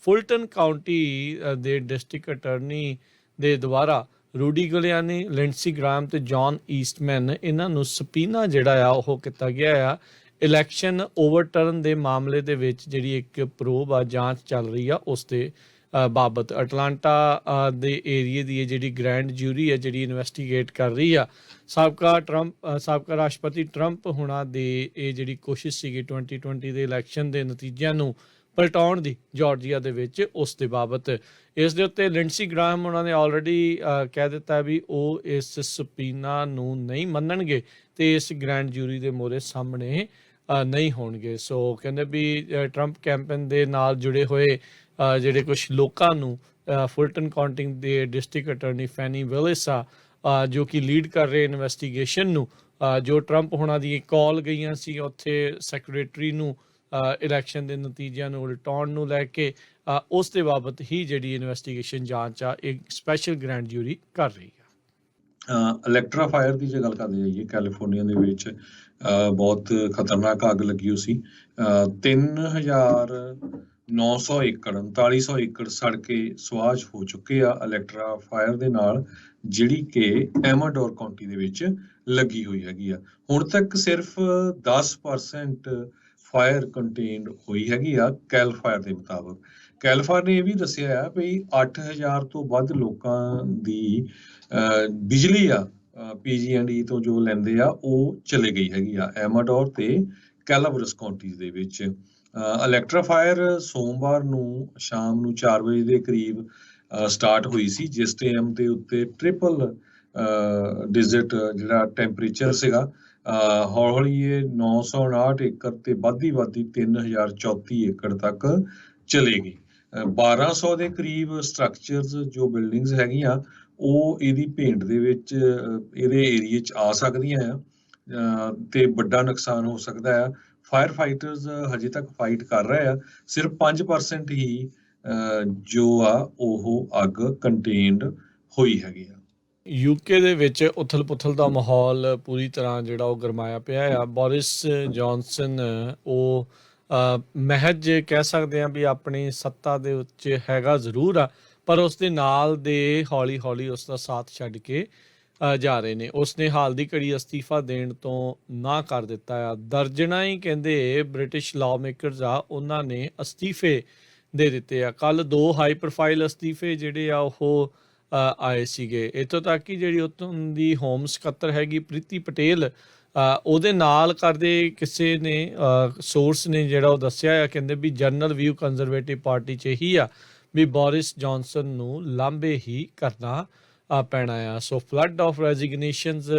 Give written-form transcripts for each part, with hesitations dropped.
ਫੁਲਟਨ county ਦੇ district attorney ਦੇ ਦੁਆਰਾ ਰੂਡੀ ਗੁਲਿਆਨੀ, ਲਿੰਡਸੀ ਗ੍ਰਾਹਮ ਤੇ ਜੌਨ ਈਸਟਮੈਨ ਇਹਨਾਂ ਨੂੰ ਸਪੀਨਾ ਜਿਹੜਾ ਆ ਉਹ ਕੀਤਾ ਗਿਆ ਆ ਇਲੈਕਸ਼ਨ ਓਵਰਟਰਨ ਦੇ ਮਾਮਲੇ ਦੇ ਵਿੱਚ ਜਿਹੜੀ ਇੱਕ ਪ੍ਰੋਬ ਆ ਜਾਂਚ ਚੱਲ ਰਹੀ ਆ ਉਸ ਦੇ ਬਾਬਤ। ਅਟਲਾਂਟਾ ਦੇ ਏਰੀਏ ਦੀ ਜਿਹੜੀ ਗ੍ਰੈਂਡ ਜੂਰੀ ਹੈ ਜਿਹੜੀ ਇਨਵੈਸਟੀਗੇਟ ਕਰ ਰਹੀ ਆ ਸਾਬਕਾ ਰਾਸ਼ਟਰਪਤੀ ਟਰੰਪ ਹੁਣਾਂ ਦੇ ਇਹ ਜਿਹੜੀ ਕੋਸ਼ਿਸ਼ ਸੀਗੀ 2020 ਦੇ ਇਲੈਕਸ਼ਨ ਦੇ ਨਤੀਜਿਆਂ ਨੂੰ ਪਲਟਾਉਣ ਦੀ ਜਾਰਜੀਆ ਦੇ ਵਿੱਚ ਉਸ ਦੇ ਬਾਬਤ। ਇਸ ਦੇ ਉੱਤੇ ਲਿੰਡਸੀ ਗ੍ਰਾਹਮ ਉਹਨਾਂ ਨੇ ਆਲਰੇਡੀ ਕਹਿ ਦਿੱਤਾ ਵੀ ਉਹ ਇਸ ਸਪੀਨਾ ਨੂੰ ਨਹੀਂ ਮੰਨਣਗੇ ਤੇ ਇਸ ਗ੍ਰੈਂਡ ਜੂਰੀ ਦੇ ਮੋਹਰੇ ਸਾਹਮਣੇ ਨਹੀਂ ਹੋਣਗੇ। ਸੋ ਕਹਿੰਦੇ ਵੀ ਟਰੰਪ ਕੈਂਪੇਨ ਦੇ ਨਾਲ ਜੁੜੇ ਹੋਏ ਜਿਹੜੇ ਕੁਛ ਲੋਕਾਂ ਨੂੰ ਫੁਲਟਨ ਕਾਊਂਟਿੰਗ ਦੇ ਡਿਸਟ੍ਰਿਕਟ ਅਟਰਨੀ ਫੈਨੀ ਵਿਲਿਸ ਆ ਜੋ ਕਿ ਲੀਡ ਕਰ ਰਹੇ ਇਨਵੈਸਟੀਗੇਸ਼ਨ ਨੂੰ, ਜੋ ਟਰੰਪ ਹੁਣਾਂ ਦੀ ਕਾਲ ਗਈਆਂ ਸੀ ਉੱਥੇ ਸੈਕਟਰੀ ਨੂੰ ਇਲੈਕਸ਼ਨ ਦੇ ਨਤੀਜਿਆਂ ਨੂੰ ਉਲਟਾਉਣ ਨੂੰ ਲੈ ਕੇ, ਉਸ ਦੇ ਬਾਬਤ ਹੀ ਜਿਹੜੀ ਇਨਵੈਸਟੀਗੇਸ਼ਨ ਜਾਂਚ ਆ ਇੱਕ ਸਪੈਸ਼ਲ ਗ੍ਰੈਂਡ ਜੂਰੀ ਕਰ ਰਹੀ ਆ। ਇਲੈਕਟਰਾ ਫਾਇਰ ਦੀ ਜੇ ਗੱਲ ਕਰਦੇ ਜਾਈਏ, ਕੈਲੀਫੋਰਨੀਆ ਦੇ ਵਿੱਚ ਬਹੁਤ ਖਤਰਨਾਕ ਅੱਗ ਲੱਗੀ ਹੋਈ ਸੀ। 3,900 ਏਕੜ 3900 ਏਕੜ ਸੜ ਕੇ ਸੁਆਹ ਹੋ ਚੁੱਕੇ ਆ ਇਲੈਕਟਰਾ ਫਾਇਰ ਦੇ ਨਾਲ, ਜਿਹੜੀ ਕਿ ਐਮਾਡੋਰ ਕਾਉਂਟੀ ਦੇ ਵਿੱਚ ਲੱਗੀ ਹੋਈ ਹੈਗੀ ਆ। ਹੁਣ ਤੱਕ ਸਿਰਫ 10% ਫਾਇਰ ਕੰਟੇਨਡ ਹੋਈ ਹੈਗੀ ਆ ਕੈਲ ਫਾਇਰ ਦੇ ਮੁਤਾਬਕ। ਕੈਲ ਫਾਇਰ ਨੇ ਇਹ ਵੀ ਦੱਸਿਆ ਆ ਵੀ 8000 ਤੋਂ ਵੱਧ ਲੋਕਾਂ ਦੀ ਬਿਜਲੀ ਆ PG&E ਤੋਂ ਜੋ ਲੈਂਦੇ ਆ ਉਹ ਚਲੇ ਗਈ ਹੈਗੀ ਆ ਐਮਾਡੋਰ ਤੇ ਕੈਲਾਬਰਸ ਕਾਉਂਟੀਜ਼ ਦੇ ਵਿੱਚ। ਇਲੈਕਟਰਾ ਫਾਇਰ ਸੋਮਵਾਰ ਨੂੰ ਸ਼ਾਮ ਨੂੰ 4 ਵਜੇ ਦੇ ਕਰੀਬ ਸਟਾਰਟ ਹੋਈ ਸੀ, ਜਿਸ ਟਾਈਮ ਦੇ ਉੱਤੇ ਟ੍ਰਿਪਲ ਡਿਜਿਟ ਜਿਹੜਾ ਟੈਂਪਰੇਚਰ ਸੀਗਾ। ਹੌਲੀ ਇਹ 959 ਏਕੜ ਤੇ ਵੱਧਦੀ 3034 ਏਕੜ ਤੱਕ ਚਲੇ ਗਈ। 1200 ਦੇ ਕਰੀਬ ਸਟਰਕਚਰਸ ਜੋ ਬਿਲਡਿੰਗਸ ਹੈਗੀਆਂ ਉਹ ਇਹਦੀ ਭੇਂਟ ਦੇ ਵਿੱਚ ਇਹਦੇ ਏਰੀਏ 'ਚ ਆ ਸਕਦੀਆਂ ਆ ਤੇ ਵੱਡਾ ਨੁਕਸਾਨ ਹੋ ਸਕਦਾ ਆ। ਫਾਇਰ ਫਾਈਟਰਸ ਹਜੇ ਤੱਕ ਫਾਈਟ ਕਰ ਰਹੇ ਆ, ਸਿਰਫ 5% ਹੀ ਜੋ ਆ ਉਹ ਅੱਗ ਕੰਟੇਨਡ ਹੋਈ ਹੈਗੀ ਆ। ਯੂਕੇ ਦੇ ਵਿੱਚ ਉਥਲ ਪੁਥਲ ਦਾ ਮਾਹੌਲ ਪੂਰੀ ਤਰ੍ਹਾਂ ਜਿਹੜਾ ਉਹ ਗਰਮਾਇਆ ਪਿਆ ਆ। ਬੋਰਿਸ ਜੌਨਸਨ ਉਹ ਮਹਿਜ ਕਹਿ ਸਕਦੇ ਹਾਂ ਵੀ ਆਪਣੀ ਸੱਤਾ ਦੇ ਵਿੱਚ ਹੈਗਾ ਜ਼ਰੂਰ ਆ, ਪਰ ਉਸ ਦੇ ਨਾਲ ਦੇ ਹੌਲੀ ਹੌਲੀ ਉਸ ਦਾ ਸਾਥ ਛੱਡ ਕੇ ਜਾ ਰਹੇ ਨੇ। ਉਸਨੇ ਹਾਲ ਦੀ ਘੜੀ ਅਸਤੀਫਾ ਦੇਣ ਤੋਂ ਨਾ ਕਰ ਦਿੱਤਾ ਆ। ਦਰਜਨਾਂ ਹੀ ਕਹਿੰਦੇ ਬ੍ਰਿਟਿਸ਼ ਲਾਅ ਮੇਕਰਸ ਆ ਉਹਨਾਂ ਨੇ ਅਸਤੀਫੇ ਦੇ ਦਿੱਤੇ ਆ। ਕੱਲ੍ਹ 2 ਹਾਈ ਪ੍ਰੋਫਾਈਲ ਅਸਤੀਫੇ ਜਿਹੜੇ ਆ ਉਹ ਆਏ ਸੀਗੇ। ਇੱਥੋਂ ਤੱਕ ਕਿ ਜਿਹੜੀ ਉੱਥੋਂ ਦੀ ਹੋਮ ਸਕੱਤਰ ਹੈਗੀ ਪ੍ਰੀਤੀ ਪਟੇਲ, ਉਹਦੇ ਨਾਲ ਕਰਦੇ ਕਿਸੇ ਨੇ ਸੋਰਸ ਨੇ ਜਿਹੜਾ ਉਹ ਦੱਸਿਆ ਆ, ਕਹਿੰਦੇ ਵੀ ਜਨਰਲ ਵਿਊ ਕੰਜ਼ਰਵੇਟਿਵ ਪਾਰਟੀ 'ਚ ਹੀ ਆ ਵੀ ਬੋਰਿਸ ਜੌਨਸਨ ਨੂੰ ਲਾਂਭੇ ਹੀ ਕਰਨਾ ਪੈਣਾ ਆ। ਸੋ ਫਲੱਡ ਆਫ ਰੈਜ਼ਿਗਨੇਸ਼ਨਸ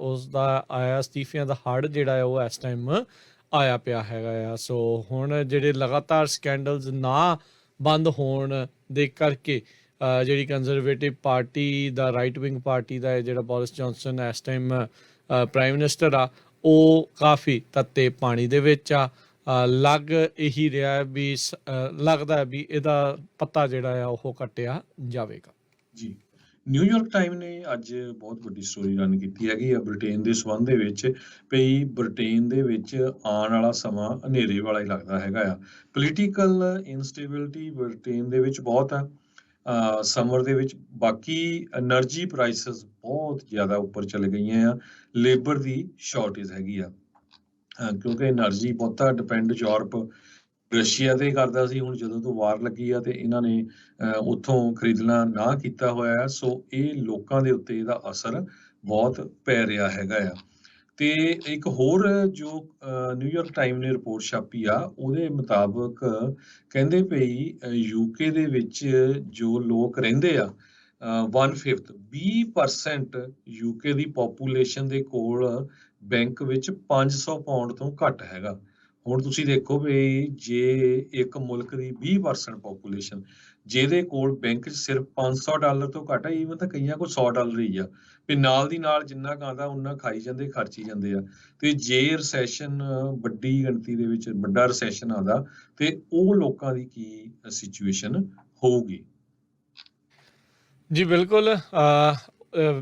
ਉਸ ਦਾ ਆਇਆ, ਅਸਤੀਫਿਆਂ ਦਾ ਹੜ੍ਹ ਜਿਹੜਾ ਆ ਉਹ ਇਸ ਟਾਈਮ ਆਇਆ ਪਿਆ ਹੈਗਾ ਆ। ਸੋ ਹੁਣ ਜਿਹੜੇ ਲਗਾਤਾਰ ਸਕੈਂਡਲਸ ਨਾ ਬੰਦ ਹੋਣ ਦੇ ਕਰਕੇ ਜਿਹੜੀ ਕੰਜ਼ਰਵੇਟਿਵ ਪਾਰਟੀ ਦਾ, ਰਾਈਟ ਵਿੰਗ ਪਾਰਟੀ ਦਾ ਜਿਹੜਾ ਬੋਰਿਸ ਜੌਨਸਨ ਇਸ ਟਾਈਮ ਪ੍ਰਾਈਮ ਮਿਨਿਸਟਰ ਆ, ਉਹ ਕਾਫੀ ਤੱਤੇ ਪਾਣੀ ਦੇ ਵਿੱਚ ਆ। ਲੱਗ ਇਹੀ ਰਿਹਾ ਵੀ ਲੱਗਦਾ ਵੀ ਇਹਦਾ ਪੱਤਾ ਜਿਹੜਾ ਆ ਉਹ ਕੱਟਿਆ ਜਾਵੇਗਾ। ਜੀ, ਨਿਊਯਾਰਕ ਟਾਈਮ ਨੇ ਅੱਜ ਬਹੁਤ ਵੱਡੀ ਸਟੋਰੀ ਰਨ ਕੀਤੀ ਹੈਗੀ ਆ ਬ੍ਰਿਟੇਨ ਦੇ ਸੰਬੰਧ ਦੇ ਵਿੱਚ, ਵੀ ਬ੍ਰਿਟੇਨ ਦੇ ਵਿੱਚ ਆਉਣ ਵਾਲਾ ਸਮਾਂ ਹਨੇਰੇ ਵਾਲਾ ਹੀ ਲੱਗਦਾ ਹੈਗਾ ਆ। ਪੋਲੀਟੀਕਲ ਇਨਸਟੇਬਿਲਿਟੀ ਬ੍ਰਿਟੇਨ ਦੇ ਵਿੱਚ ਬਹੁਤ ਆ ਸਮਰ ਦੇ ਵਿੱਚ। ਬਾਕੀ ਐਨਰਜੀ ਪ੍ਰਾਈਸਿਸ ਬਹੁਤ ਜ਼ਿਆਦਾ ਉੱਪਰ ਚਲੇ ਗਈਆਂ ਆ। ਲੇਬਰ ਦੀ ਸ਼ਾਰਟੇਜ ਹੈਗੀ ਆ ਕਿਉਂਕਿ ਐਨਰਜੀ ਬਹੁਤਾ ਡਿਪੈਂਡ ਯੂਰਪ ਰਸ਼ੀਆ ਤੇ ਕਰਦਾ ਸੀ। ਹੁਣ ਜਦੋਂ ਤੋਂ ਵਾਰ ਲੱਗੀ ਆ ਤੇ ਇਹਨਾਂ ਨੇ ਉੱਥੋਂ ਖਰੀਦਣਾ ਨਾ ਕੀਤਾ ਹੋਇਆ, ਸੋ ਇਹ ਲੋਕਾਂ ਦੇ ਉੱਤੇ ਇਹਦਾ ਅਸਰ ਬਹੁਤ ਪੈ ਰਿਹਾ ਹੈਗਾ ਆ। ਤੇ ਇੱਕ ਹੋਰ ਜੋ ਨਿਊਯਾਰਕ ਟਾਈਮ ਨੇ ਰਿਪੋਰਟ ਛਾਪੀ ਆ ਉਹਦੇ ਮੁਤਾਬਕ ਕਹਿੰਦੇ ਪਈ ਯੂਕੇ ਦੇ ਵਿੱਚ ਜੋ ਲੋਕ ਰਹਿੰਦੇ ਆ 1/5 20% ਯੂਕੇ ਦੀ ਪੋਪੂਲੇਸ਼ਨ ਦੇ ਕੋਲ ਬੈਂਕ ਵਿੱਚ 500 ਪਾਉਂਡ ਤੋਂ ਘੱਟ ਹੈਗਾ। ਹੁਣ ਤੁਸੀਂ ਦੇਖੋ ਵੀ ਜੇ ਇੱਕ ਮੁਲਕ ਦੀ 20% ਪੋਪੂਲੇਸ਼ਨ ਜਿਹਦੇ ਕੋਲ ਬੈਂਕ 'ਚ ਸਿਰਫ $500 ਤੋਂ ਘੱਟ ਹੈ, ਈਵਨ ਤਾਂ ਕਈਆਂ ਕੋਲ $100 ਹੀ ਆ, ਵੀ ਨਾਲ ਦੀ ਨਾਲ ਜਿੰਨਾ ਕੁ ਆਉਂਦਾ ਉਹਨਾਂ ਖਾਈ ਜਾਂਦੇ, ਖਰਚੀ ਜਾਂਦੇ ਆ। ਤੇ ਜੇ ਰਿਸੈਸ਼ਨ ਵੱਡੀ ਗਿਣਤੀ ਦੇ ਵਿੱਚ ਵੱਡਾ ਰਿਸੈਸ਼ਨ ਆਉਂਦਾ ਤੇ ਉਹ ਲੋਕਾਂ ਦੀ ਕੀ ਸਿਚੁਏਸ਼ਨ ਹੋਊਗੀ। ਜੀ ਬਿਲਕੁਲ,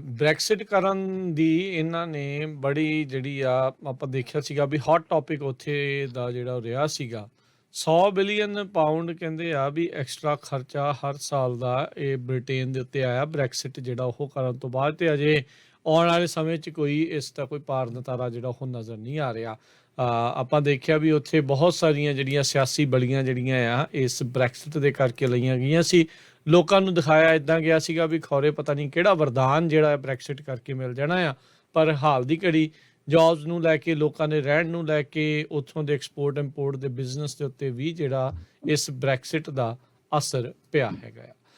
ਬ੍ਰੈਕਸਿਟ ਕਰਨ ਦੀ ਇਹਨਾਂ ਨੇ ਬੜੀ ਜਿਹੜੀ ਆ ਆਪਾਂ ਦੇਖਿਆ ਸੀਗਾ ਵੀ ਹੌਟ ਟੌਪਿਕ ਉੱਥੇ ਦਾ ਜਿਹੜਾ ਰਿਹਾ ਸੀਗਾ। 100 ਬਿਲੀਅਨ ਪਾਉਂਡ ਕਹਿੰਦੇ ਆ ਵੀ ਐਕਸਟਰਾ ਖਰਚਾ ਹਰ ਸਾਲ ਦਾ ਇਹ ਬ੍ਰਿਟੇਨ ਦੇ ਉੱਤੇ ਆਇਆ ਬ੍ਰੈਕਸਿਟ ਜਿਹੜਾ ਉਹ ਕਰਨ ਤੋਂ ਬਾਅਦ, ਤੇ ਅਜੇ ਆਉਣ ਵਾਲੇ ਸਮੇਂ 'ਚ ਕੋਈ ਇਸ ਦਾ ਕੋਈ ਪਾਰ ਨਤਾਰਾ ਜਿਹੜਾ ਉਹ ਨਜ਼ਰ ਨਹੀਂ ਆ ਰਿਹਾ। ਆਪਾਂ ਦੇਖਿਆ ਵੀ ਉੱਥੇ ਬਹੁਤ ਸਾਰੀਆਂ ਜਿਹੜੀਆਂ ਸਿਆਸੀ ਬਲੀਆਂ ਜਿਹੜੀਆਂ ਆ ਇਸ ਬ੍ਰੈਕਸਿਟ ਦੇ ਕਰਕੇ ਲਈਆਂ ਗਈਆਂ ਸੀ। ਲੋਕਾਂ ਨੂੰ ਦਿਖਾਇਆ ਇੱਦਾਂ ਗਿਆ ਸੀਗਾ ਵੀ ਖੌਰੇ ਪਤਾ ਨਹੀਂ ਕਿਹੜਾ ਵਰਦਾਨ ਜਿਹੜਾ ਹੈ ਬ੍ਰੈਕਸਿਟ ਕਰਕੇ ਮਿਲ ਜਾਣਾ ਆ, ਪਰ ਹਾਲ ਦੀ ਘੜੀ ਜੌਬਸ ਨੂੰ ਲੈ ਕੇ, ਲੋਕਾਂ ਦੇ ਰਹਿਣ ਨੂੰ ਲੈ ਕੇ, ਉੱਥੋਂ ਦੇ ਐਕਸਪੋਰਟ ਇੰਪੋਰਟ ਦੇ ਬਿਜ਼ਨਸ ਦੇ ਉੱਤੇ ਵੀ ਜਿਹੜਾ ਇਸ ਬ੍ਰੈਕਸਿਟ ਦਾ ਅਸਰ ਪਿਆ ਹੈਗਾ ਆ।